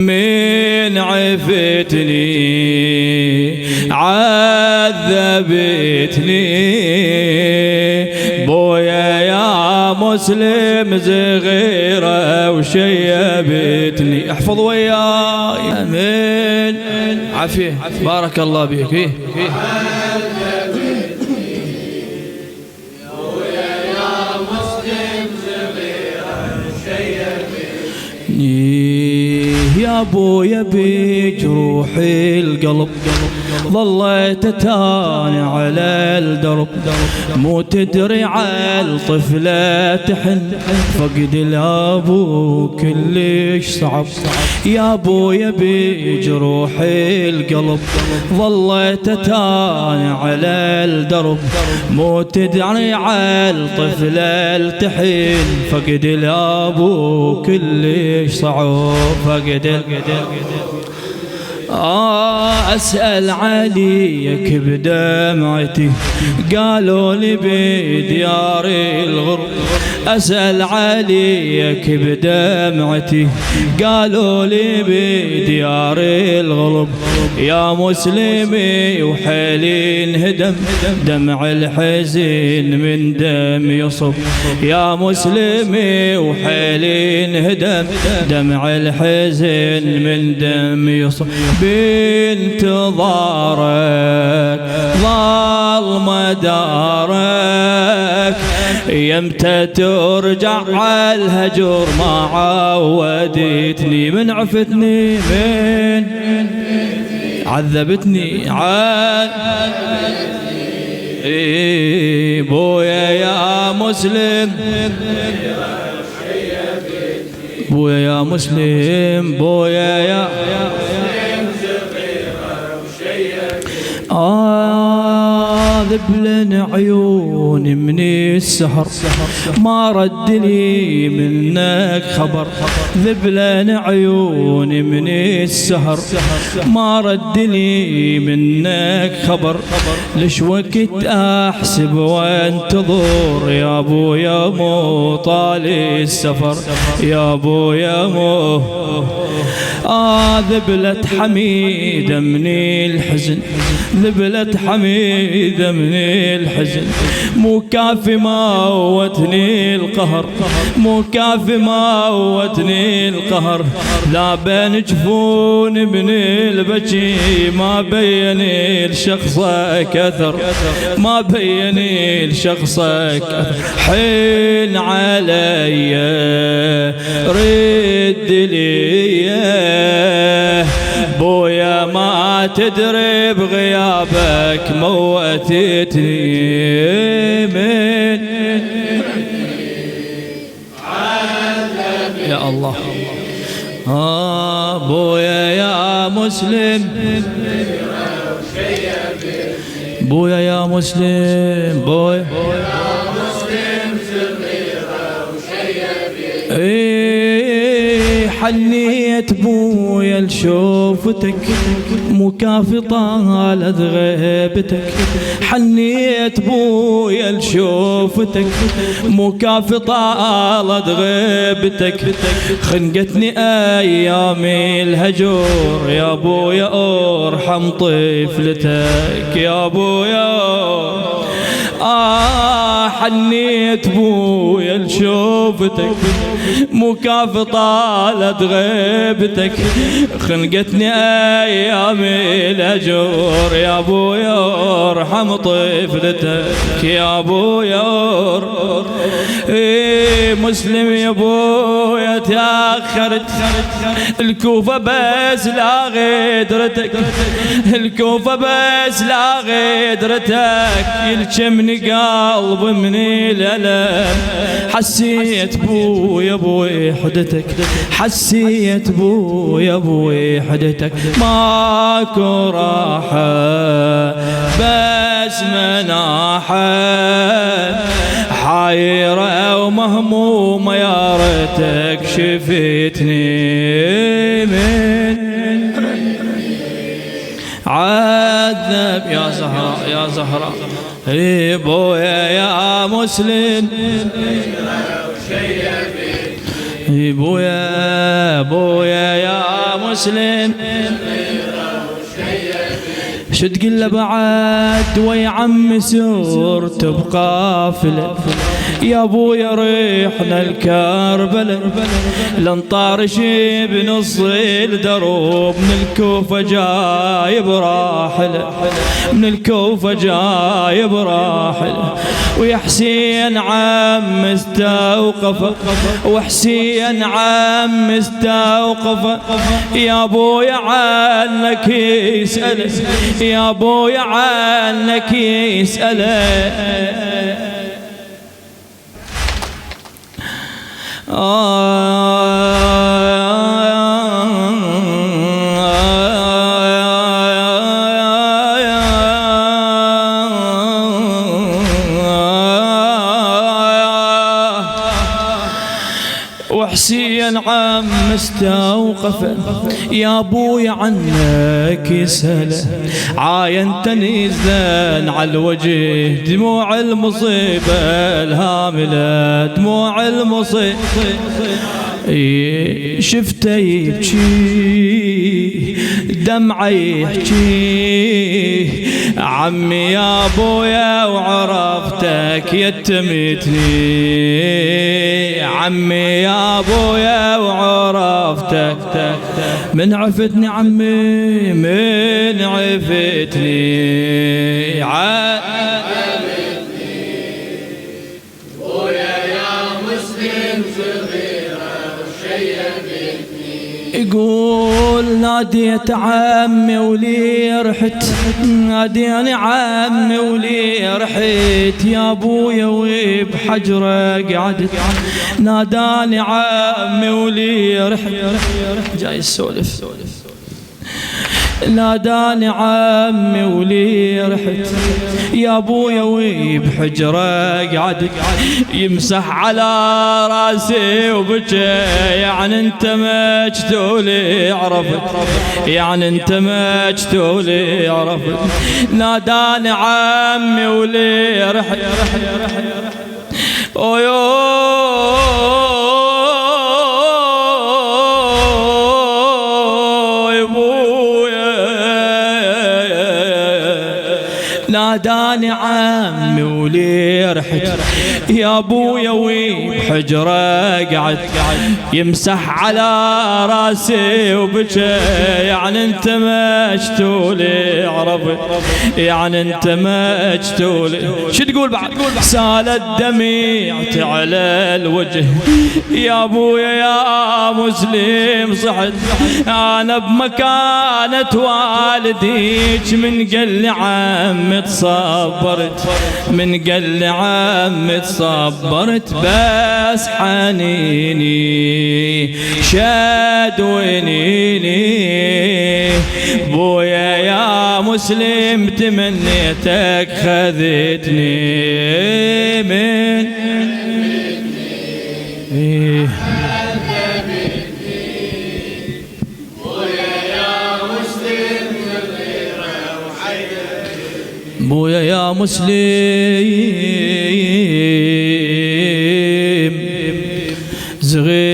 من عفتني عذبتني بويا يا مسلم صغيرة وشيبتني. احفظ وياي. امين. عافية بارك الله بك. يا ابويا بجروحي القلب ظليت تاني على الدرب، مو تدري على الطفلة تحن فقد الابو كلش صعب. يا ابويا بجروحي القلب ظليت تاني على الدرب، مو تدري على الطفلة تحن فقد الابو كلش صعب. فقد أسأل عليك بدمعتي قالوا لي بديار الغرب، أسأل عليك بدمعتي قالوا لي بديار الغرب. يا مسلمي وحيلي انهدم دمع الحزين من دم يصب. يا مسلمي وحيلي انهدم دمع الحزين من دم يصب. بانتظارك ظل مدارك يمتى ترجع الهجر ما عودتني. من عفتني من عذبتني بويا يا مسلم بويا يا مسلم بويا يا ذبلن عيوني من السهر ما رد لي منك خبر. ذبلن عيوني من السهر ما رد لي منك خبر. ليش وقت احسب وانتظر يا ابويا مو طالي السفر. يا ابويا مو ذبلت حميدة من الحزن ذبلت حميدة من الحزن. مو كافي موتني القهر مو كافي موتني القهر. لا بين جفون ابن البكي ما بيني لشخصك اثر ما بيني لشخصك اثر. حين علي رد لي بويا ما تدري بغيابك موتتني. من يا الله بويا يا مسلم بويا يا مسلم بويا حنيت بويا لشوفتك مو كافي طالت غيبتك. حنيت بويا لشوفتك مو كافي طالت غيبتك. خنقتني ايامي الهجور يا ابويا ارحم طفلتك. يا ابويا حنيت بويا لشوفتك مو كافي طالت غيبتك. خنقتني ايامي الهجور يا ابويا ارحم طفلتك. يا ابويا مسلم يا ابويا تاخرت الكوفة بس لا غدرتك. الكوفة بس لا غدرتك. يلجمني قلب من الالم حسيت بويا بوحدتك. حسيت بويا بوحدتك. ماكو راحة بس مناحة حايرة ومهمومة يا ريتك شفتني. من عذب يا زهراء يا زهراء بويا يا مسلم بويا بويا يا مسلم شو تقول له بعد ويا عمي سرت بقافله يا ابويا ريحنا الكربلة لنطارش بنص الدروب من الكوفة جايب راحله من الكوفة جايب راحله ويا حسين عم استوقف وحسين عم استوقف يا ابويا عنك يسأل يا ابويا عنك يسأل وحسين عم استوقف يا ابويا عنك يسأل عاينتني زين على الوجه دموع المصيبة الهاملة دموع المصيبة شفته يبكي دمعه يحكي عمي يا ابويا وعرفتك يتمتني عمي يا ابويا وعرفتك من عفتني عمي من عفتني يقول ناديت عمي ولي رحت ناديني عمي ولي رحت يا ابويا وبحجره قعدت ناداني عمي ولي رحت جاي السولف ناداني عمي ولي رحت يا ابويا وبحجره قعد يمسح على راسي وبكى يعني انت مجتولي عرفت يعني انت مجتولي عرفت ناداني عمي ولي رحت ناداني عمي ولي رحت يا ابويا وبحجره قعد يمسح على راسي وبكى يعني انت مجتولي عرفت يعني انت مجتولي شو تقول بعد سال الدميع على الوجه يا ابويا يا مسلم صحت انا بمكانة والديك من قل عمي تصبرت من قل عمي تصبرت بس حنيني شاد ونيني بويا يا مسلم تمنيتك خذتني من بويا يا مسلم صغير